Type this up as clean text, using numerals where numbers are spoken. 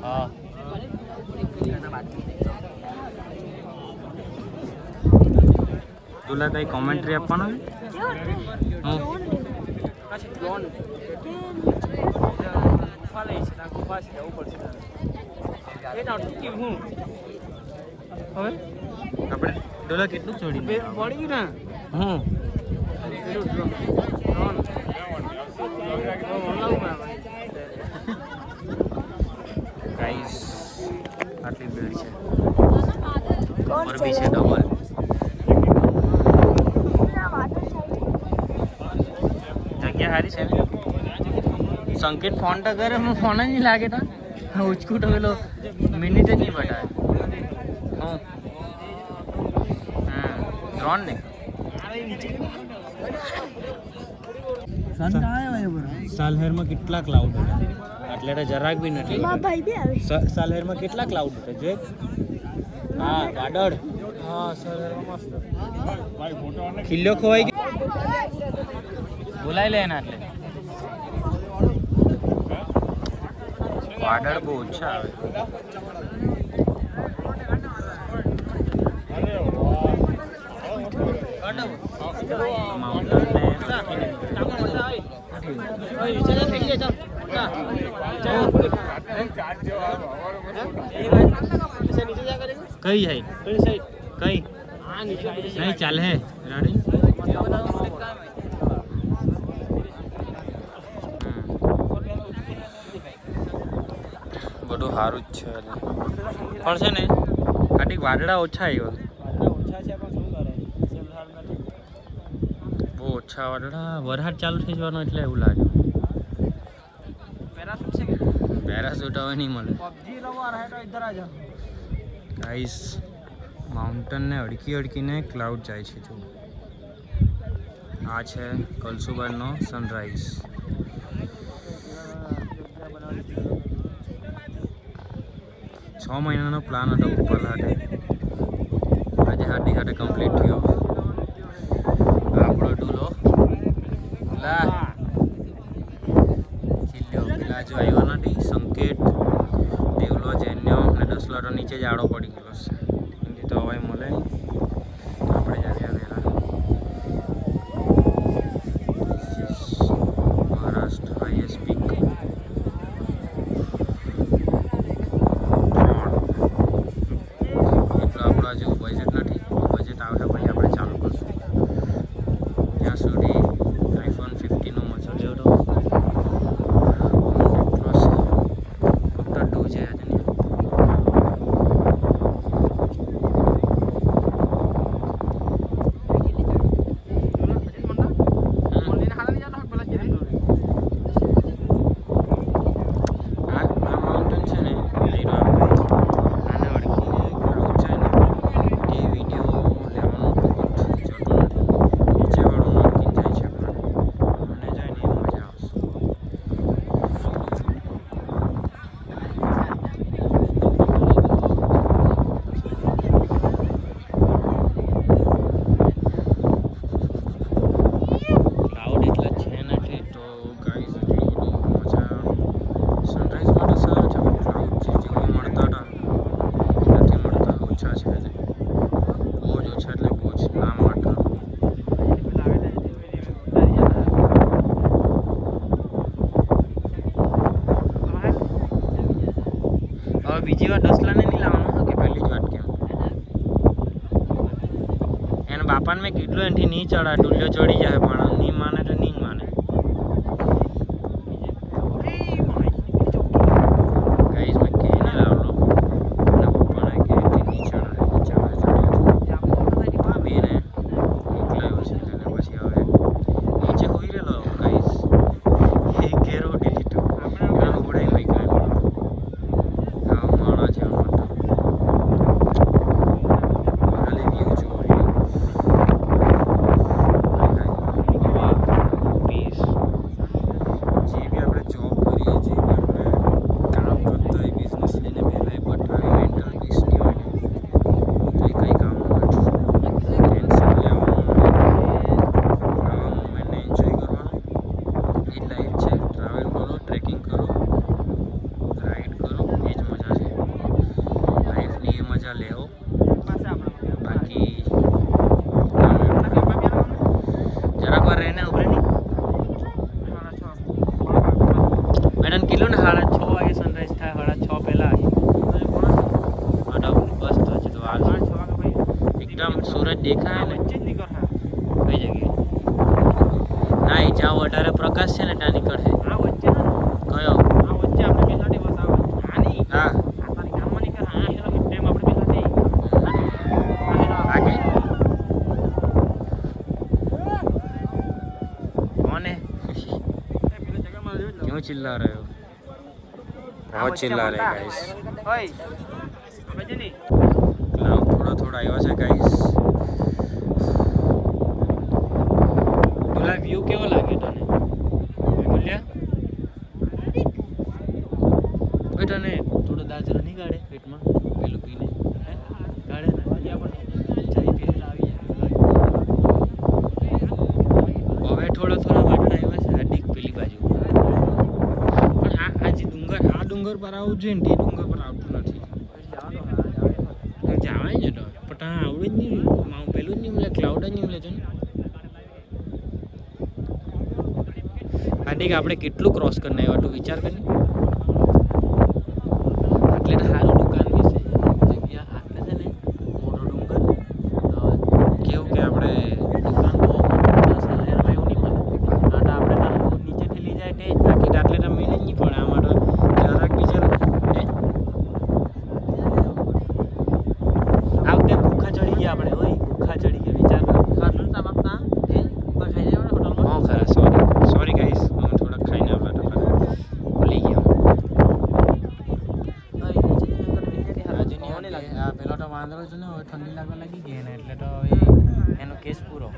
હા तुला काही कॉमेंट्री આપવાનો હવે આપણે ડોલા કેટલું છોડી પડી ને ગાઈસ આટલી ભીડ છે મોરબી છે ડબલ જગ્યા સારી છે સંકેત ફોન તો કરે હું ફોન જ નહીં લાગે તો ઉચકું તો પેલો મિનિટ જ નહીં બતાવે ત્રણ ને સાલહેરમાં કેટલા ક્લાઉડ હતા એટલે તો જરાક બી નથી સાલહેરમાં કેટલા ક્લાઉડ હતા જો હા વાદળ હા સાલહેરમાં મસ્ત ખીલ્યો ખોવાઈ ગયો બોલાઈ લે એના એટલે વાદળ બહુ ઓછા આવે કઈ है કઈ नहीं चाल है रेडी બધું સારું જ છે પણ છે ને કાંઈક વાદળા ઓછા આવ્યા બહુ ઓછા વાદળા વરસાદ ચાલુ થઈ જવાનો એટલે એવું લાગે પેરાશૂટ હવે નહીં મળે ગાઈસ માઉન્ટેનને અડકીને ક્લાઉડ જાય છે જો આ છે કલસુબાઈનો સનરાઈઝ છ મહિનાનો પ્લાન હતો ઉપર હાટે આજે હાટી હાટે કમ્પ્લીટ થયો આપણો ડૂલો ચીલ્યો પેલા જો આવ્યો નથી સંકેત દેવલો જેન્યો અને ડસલો તો નીચે જ આડો પડી ગયેલો છે એમથી તો હવાઈ મળે નહીં આપણે જાણ્યા વહેલા મહારાષ્ટ્ર હાઈએસ્ટ પીક જેવું બજેટ નથી બજેટ આવે પછી આપણે ચાલુ કરશું ત્યાં સુધી આઈફોન 15નો મજો લેવો તો એટલો છે ફક્ત ડો છે આજની બીજી વાર ડસલાને નહીં લાવવાનું કે પહેલી જ વાત કેમ એના બાપાને મેં કીધું એનાથી નહીં ચડા ડુલ્યો ચડી જાય પણ નહીં માને તો નહીં જ માને ગાઈસ મેં કે નહીં લાવલો એના પપ્પાને કે એનાથી નહીં ચડાય ભાભીને મોકલાયો છે અને પછી હવે નીચે હોઈ રહેલો ગાઈસ એ ઘેરો ડીલીટ એનાનું ઉડાઈ લઈ ગયો દેખાય ને કઈ જગ્યાએ ના જ્યાં વધારે પ્રકાશ છે ને ત્યાં નીકળે કયો હા क्यों चिल्ला रहे हो बहुत चिल्ला रहे गाइस क्लाउड थोड़ा थोड़ा આવ્યા છે ગાइस પેલા વ્યૂ કેવો લાગે તને બોલ્યા ઓય તને થોડો દાજરો નહીં કાઢે પેટમાં પેલું પીને કાઢે ને ચાઈ પીને આવી હવે થોડા થોડા વાટડા આવ્યા છે હડીક પેલી બાજુ ડુંગર પર આવું જોઈએ ને તે ડુંગર પર આવતું નથી જવાય ને તો પણ ત્યાં આવડે જ નહીં પેલું જ નહીં મળે ક્લાઉડ જ નહીં મળે છે ને હાર્દિક આપણે કેટલું ક્રોસ કરીને આવ્યા તું વિચાર કરીને એટલે સારું દુકાન વિશે જગ્યા આટલે છે ને મોટો ડુંગર કેવું કે આપણે દુકાન બહુ શહેરમાં એવું નહીં મળે આપણે નીચેથી લઈ જાય તે બાકી આટલે તો મેળ જ નહીં પડે આમાં તો જરાક બીજા આવતે ભૂખા ચડી ગયા આપણે ઓય ભૂખા ચડી ગયા વિચાર ખાટલું તાપ આપતા હે બા ખાઈ જાય હોટલમાં હા ખરા સોરી ગાઈસ અમે થોડા ખાઈને આવ્યા તો ખરા ભૂલી ગયા પેલો તો વાંદરો છે ને હવે ઠંડી લાગવા લાગી ગઈ ને એટલે તો એનો કેસ પૂરો